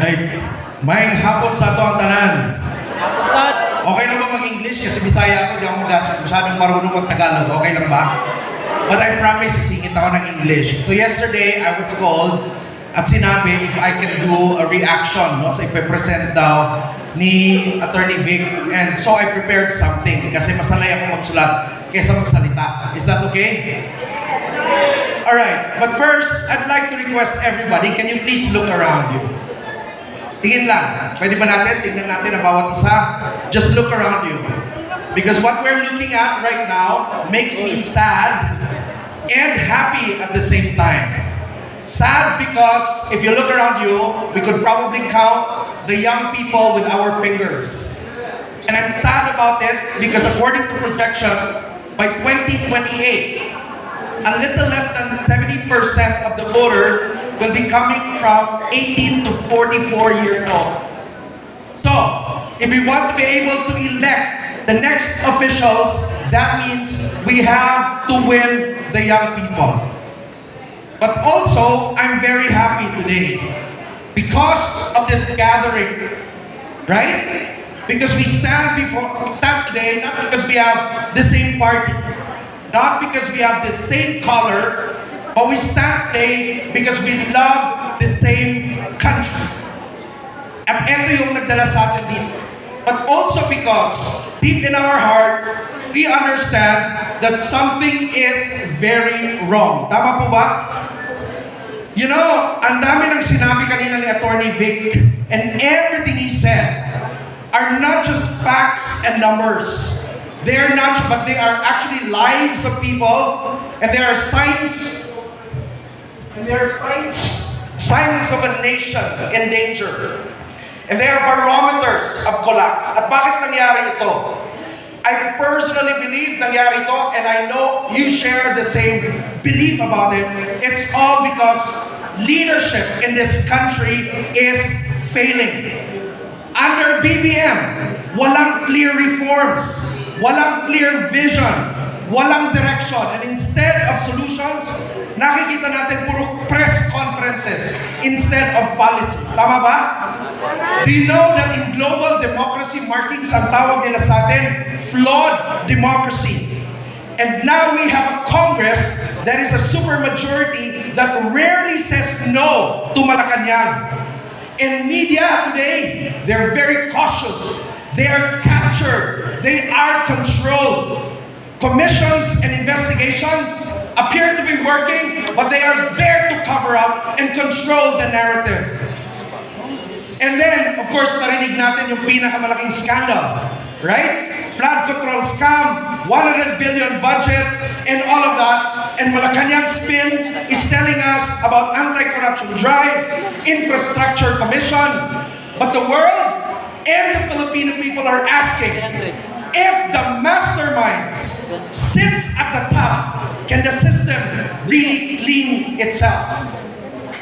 Ay, may hapon sa ato ang tanan. Okay lang ba mag-English? Kasi Bisaya ako, di ako masyadong marunong mag-Tagalog. Okay lang ba? But I promise, sisingit ako ng English. So yesterday, I was called at sinabi if I can do a reaction, no? So ipe-present daw ni Attorney Vic. And so I prepared something kasi masanay ako magsulat kaysa magsalita. Is that okay? Alright, but first, I'd like to request everybody, can you please look around you? Tingin lang. Pwede ba natin? Tingnan natin ang bawat isa. Just look around you. Because what we're looking at right now makes me sad and happy at the same time. Sad because if you look around you, we could probably count the young people with our fingers. And I'm sad about it because according to projections, by 2028, a little less than 70% of the voters will be coming from 18 to 44 years old. So, if we want to be able to elect the next officials, that means we have to win the young people. But also, I'm very happy today because of this gathering, right? Because we stand today not because we have the same party, not because we have the same color, but we stand today because we love the same country. At ito yung nagdala sa atin dito. But also because deep in our hearts, we understand that something is very wrong. Tama po ba? You know, ang dami ng sinabi kanina ni Attorney Vic, and everything he said are not just facts and numbers. They are not, but they are actually lives of people, and they are signs, signs of a nation in danger. And they are barometers of collapse. At bakit nangyari ito? I personally believe nangyari ito, and I know you share the same belief about it. It's all because leadership in this country is failing. Under BBM, walang clear reforms, walang clear vision, walang direction, and instead of solutions, nakikita natin puro press conferences instead of policy. Tama ba? Do you know that in global democracy markings, ang tawag nila sa atin, flawed democracy? And now we have a Congress that is a supermajority that rarely says no to Malacanang. In media today, they're very cautious. They are captured. They are controlled. Commissions and investigations appear to be working, but they are there to cover up and control the narrative. And then, of course, narinig natin yung pinakamalaking scandal, right? Flood control scam, 100 billion budget, and all of that. And Malacanang spin is telling us about anti-corruption drive, infrastructure commission. But the world and the Filipino people are asking, if the masterminds sits at the top, can the system really clean itself?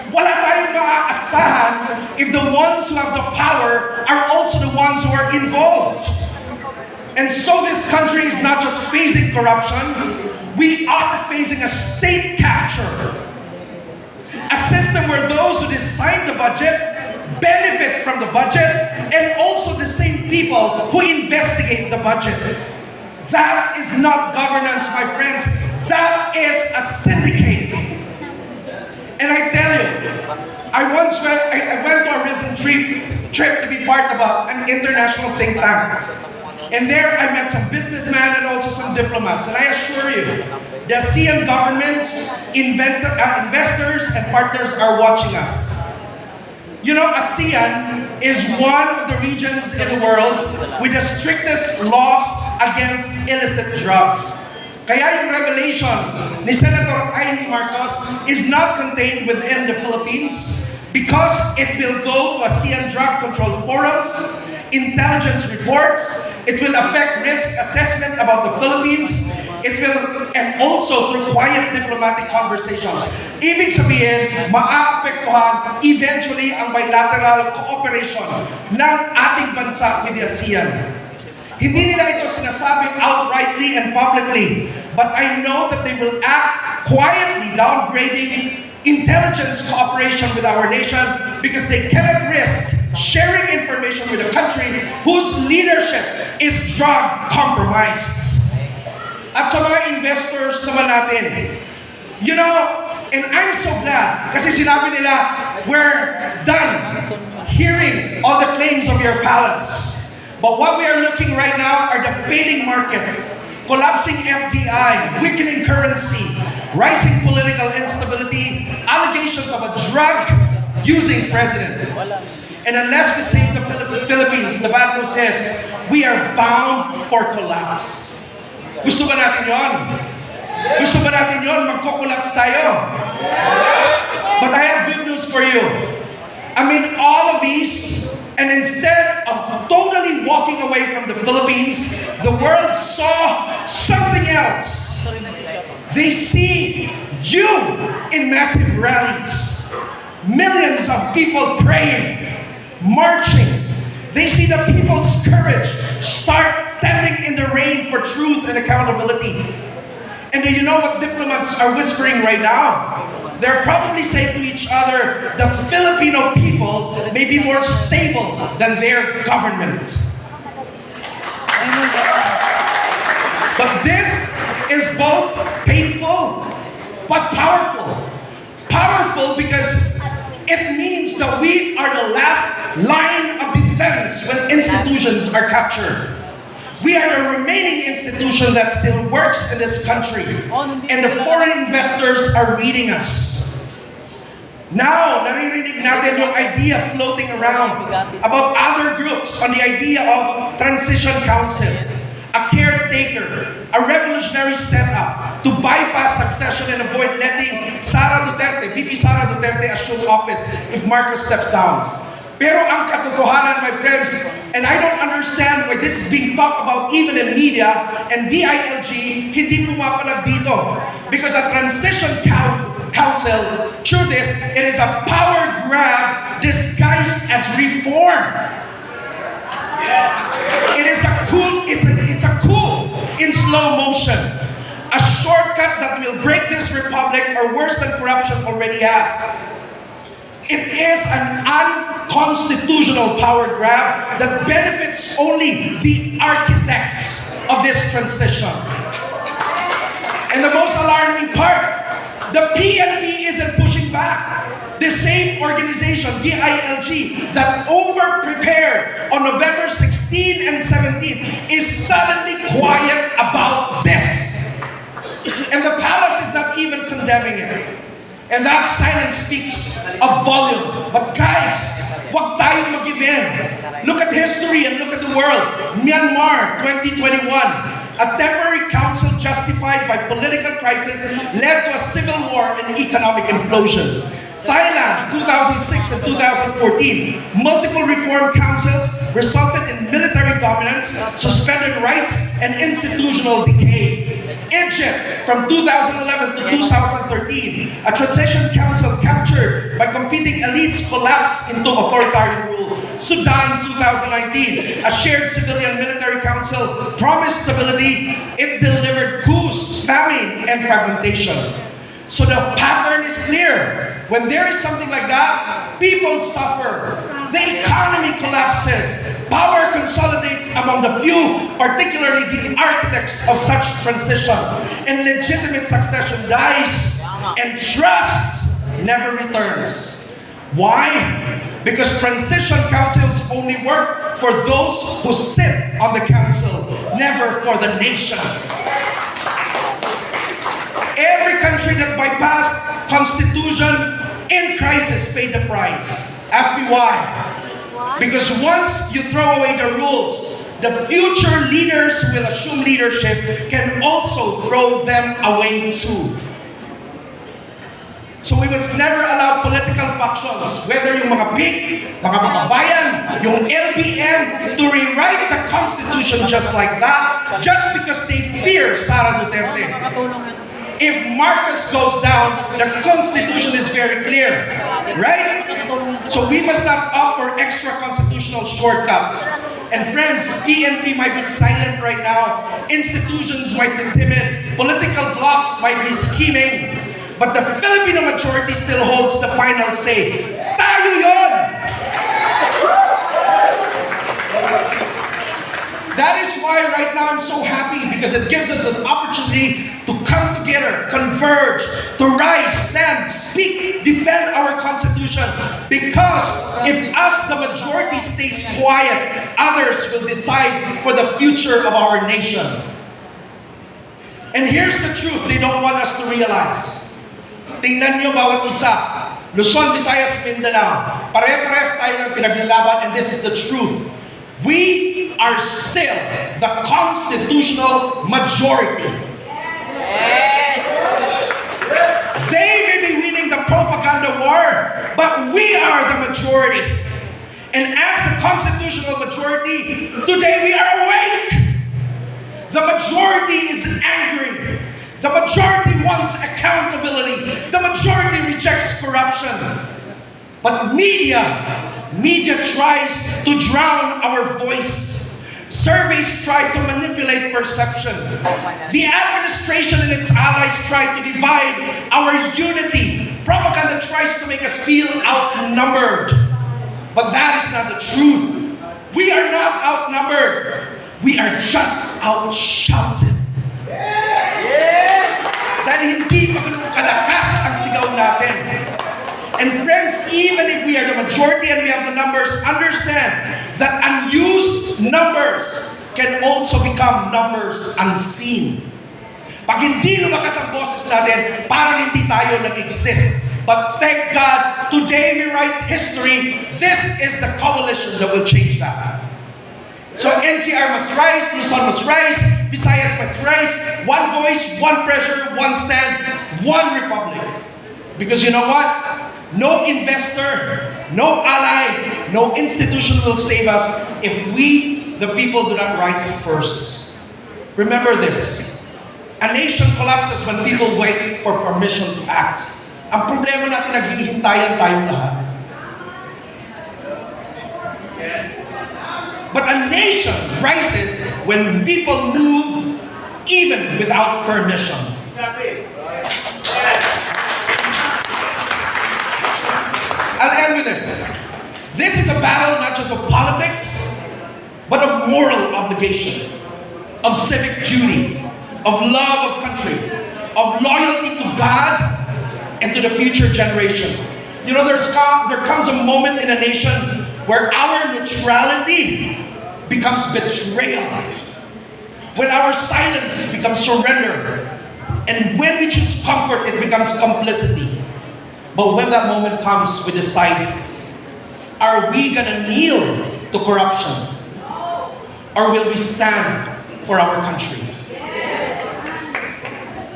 Wala tayong maaasahan if the ones who have the power are also the ones who are involved. And so this country is not just facing corruption, we are facing a state capture. A system where those who design the budget benefit from the budget, and also the same people who investigate the budget. That is not governance, my friends. That is a syndicate. And I tell you, I went to a recent trip to be part of an international think tank. And there I met some businessmen and also some diplomats. And I assure you, the ASEAN governments, investors, and partners are watching us. You know, ASEAN is one of the regions in the world with the strictest laws against illicit drugs. Kaya yung revelation ni Senator Amy Marcos is not contained within the Philippines because it will go to ASEAN drug control forums, intelligence reports, it will affect risk assessment about the Philippines, it will, and also through quiet diplomatic conversations. Ibig sabihin, maaapektuhan eventually ang bilateral cooperation ng ating bansa with the ASEAN. Hindi nila ito sinasabi outrightly and publicly, but I know that they will act quietly, downgrading intelligence cooperation with our nation because they cannot risk sharing information with a country whose leadership is drug compromised. At sa mga investors naman natin, you know, and I'm so glad kasi sinabi nila, we're done hearing all the claims of your palace. But what we are looking right now are the failing markets, collapsing FDI, weakening currency, rising political instability, allegations of a drug-using president. And unless we save the Philippines, the bad news is, we are bound for collapse. Gusto ba natin yon? Gusto ba natin yon? Magko-collapse tayo. But I have good news for you. Amid all of these, and instead of totally walking away from the Philippines, the world saw something else. They see you in massive rallies. Millions of people praying, marching. They see the people's courage start standing in the rain for truth and accountability. And do you know what diplomats are whispering right now? They're probably saying to each other, the Filipino people may be more stable than their government. But this is both painful but powerful. Powerful because it means that we are the last line of defense when institutions are captured. We are the remaining institution that still works in this country, and the foreign investors are reading us. Now, naririnig natin yung idea floating around about other groups on the idea of transition council, a caretaker, a revolutionary setup to bypass succession and avoid letting VP Sara Duterte assume office if Marcos steps down. Pero ang katotohanan, my friends, and I don't understand why this is being talked about even in media, and DILG hindi pumapalag dito. Because a transition council, truth is, it is a power grab disguised as reform. It is a coup, it's a coup in slow motion. A shortcut that will break this republic, or worse than corruption already has. It is an unconstitutional power grab that benefits only the architects of this transition. And the most alarming part, the PNP isn't pushing back. The same organization, DILG, that over-prepared on November 16 and 17 is suddenly quiet about this. And the palace is not even condemning it. And that silence speaks of volume. But guys, wag tayong mag-give in. Look at history and look at the world. Myanmar, 2021. A temporary council justified by political crisis led to a civil war and economic implosion. Thailand, 2006 and 2014, multiple reform councils resulted in military dominance, suspended rights, and institutional decay. Egypt, from 2011 to 2013, a transition council captured by competing elites collapsed into authoritarian rule. Sudan, 2019, a shared civilian-military council promised stability. It delivered coups, famine, and fragmentation. So the pattern is clear. When there is something like that, people suffer. The economy collapses. Power consolidates among the few, particularly the architects of such transition. And legitimate succession dies, and trust never returns. Why? Because transition councils only work for those who sit on the council, never for the nation. Every country that bypassed constitution in crisis paid the price. Ask me why. Because once you throw away the rules, the future leaders who will assume leadership can also throw them away too. So we must never allow political factions, whether yung mga PIC, mga makabayan, yung LBM, to rewrite the Constitution just like that, just because they fear Sara Duterte. If Marcos goes down, the Constitution is very clear, right? So we must not offer extra constitutional shortcuts. And friends, PNP might be silent right now, institutions might be timid, political blocs might be scheming, But the Filipino majority still holds the final say. Tayo yon! That is why right now I'm so happy, because it gives us an opportunity to come together, converge, to rise, stand, speak, defend our Constitution. Because if us, the majority, stays quiet, others will decide for the future of our nation. And here's the truth they don't want us to realize. Tingnan nyo bawat isa. Luzon, Visayas, Mindanao. Pare-pares tayo ng pinaglalaban, and this is the truth. We are still the constitutional majority. Yes. They may be winning the propaganda war, but we are the majority. And as the constitutional majority, today we are awake. The majority is angry. The majority wants accountability. The majority rejects corruption. But media tries to drown our voice. Surveys try to manipulate perception. The administration and its allies try to divide our unity. Propaganda tries to make us feel outnumbered. But that is not the truth. We are not outnumbered. We are just outshouted. Dahil hindi pa ganun kalakas ang sigaw natin. And friends, even if we are the majority and we have the numbers, understand that unused numbers can also become numbers unseen. Pag hindi lumakas ang boses natin, parang hindi tayo nag-exist. But thank God, today we write history. This is the coalition that will change that. So NCR must rise, Luzon must rise, Visayas must rise. One voice, one pressure, one stand, one republic. Because you know what? No investor, no ally, no institution will save us if we, the people, do not rise first. Remember this. A nation collapses when people wait for permission to act. Ang problema natin, naghihintayan tayong lahat. But a nation rises when people move even without permission. I'll end with this. This is a battle not just of politics, but of moral obligation, of civic duty, of love of country, of loyalty to God and to the future generation. You know, there comes a moment in a nation where our neutrality becomes betrayal, when our silence becomes surrender, and when we choose comfort, it becomes complicity. But when that moment comes, we decide, are we gonna kneel to corruption? Or will we stand for our country?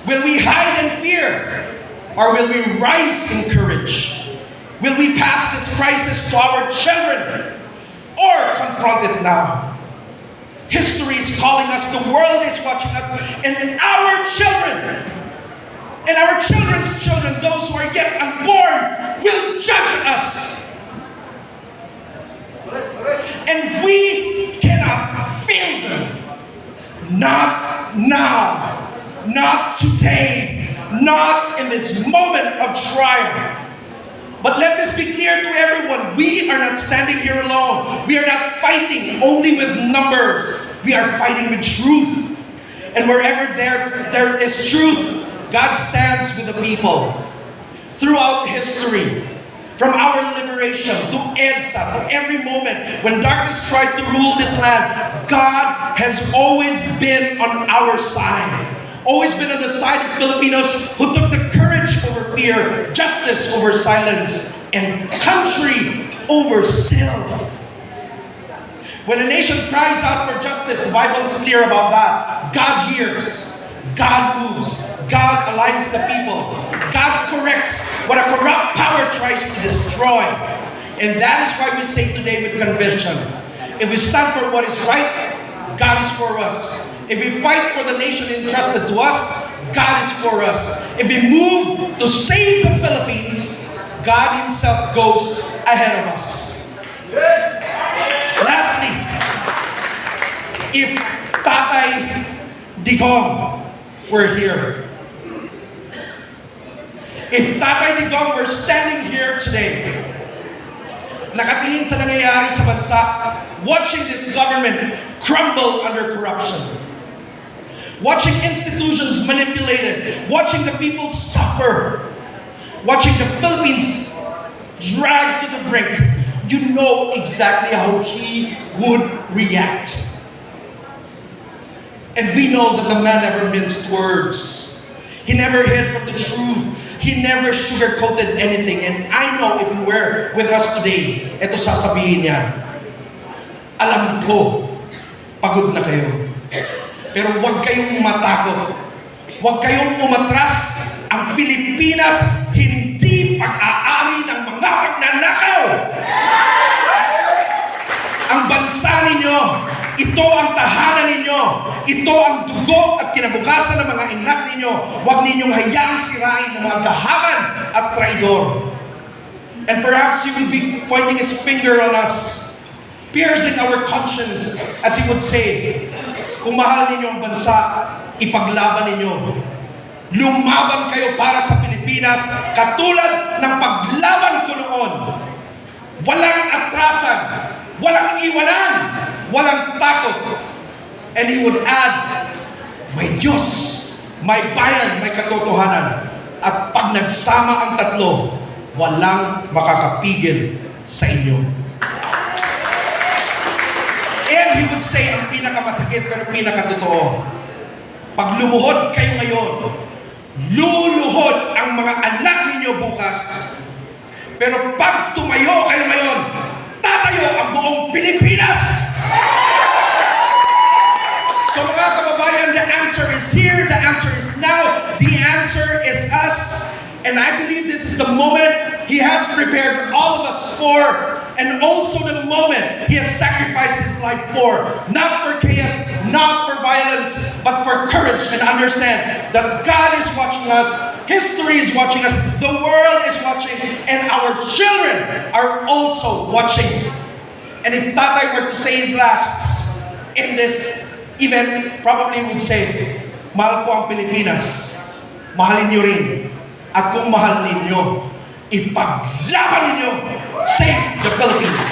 Will we hide in fear? Or will we rise in courage? Will we pass this crisis to our children? Or confront it now? History is calling us, the world is watching us, and our children and our children's children, those who are yet unborn, will judge us. And we cannot fail them. Not now, not today, not in this moment of trial. But let this be clear to everyone. We are not standing here alone. We are not fighting only with numbers. We are fighting with truth. And wherever there is truth, God stands with the people. Throughout history, from our liberation to EDSA, to every moment when darkness tried to rule this land, God has always been on our side. Always been on the side of Filipinos who took the courage over fear, justice over silence, and country over self. When a nation cries out for justice, the Bible is clear about that. God hears, God moves, God aligns the people, God corrects what a corrupt power tries to destroy. And that is why we say today with conviction, if we stand for what is right, God is for us. If we fight for the nation entrusted to us, God is for us. If we move to save the Philippines, God Himself goes ahead of us. Lastly, if Tatay Digong were here, If Tatay Digong were standing here today, nakatingin sa nangyayari sa bansa, watching this government crumble under corruption, watching institutions manipulated, watching the people suffer, watching the Philippines dragged to the brink, you know exactly how he would react. And we know that the man never minced words. He never hid from the truth. He never sugarcoated anything. And I know if he were with us today, ito sasabihin niya, alam ko, pagod na kayo. Pero huwag kayong matakot. Huwag kayong umatras. Ang Pilipinas, hindi pag-aari ng mga magnanakaw. Ang bansa ninyo, ito ang tahanan ninyo. Ito ang dugo at kinabukasan ng mga anak ninyo. Huwag ninyong hayaang sirain ng mga kahaman at traidor. And perhaps he would be pointing his finger on us, piercing our conscience, as he would say, kung mahal ninyo ang bansa, ipaglaban ninyo. Lumaban kayo para sa Pilipinas, katulad ng paglaban ko noon. Walang atrasan, walang iwanan, walang takot. And he would add, may Diyos, may bayan, may katotohanan. At pag nagsama ang tatlo, walang makakapigil sa inyo. And he would say, ang pinakamasakit pero pinakatotoo, pag lumuhod kayo ngayon, luluhod ang mga anak ninyo bukas. Pero pag tumayo kayo ngayon, tatayo ang buong Pilipinas. So mga kababayan, the answer is here, the answer is now, the answer is us. And I believe this is the moment He has prepared all of us for, and also the moment He has sacrificed His life for. Not for chaos, not for violence, but for courage, and understand that God is watching us, history is watching us, the world is watching, and our children are also watching. And if Tatay were to say his lasts in this event, probably would say, mahal ko ang Pilipinas, mahalin niyo rin. At kung mahal ninyo, ipaglaban ninyo, save the Philippines.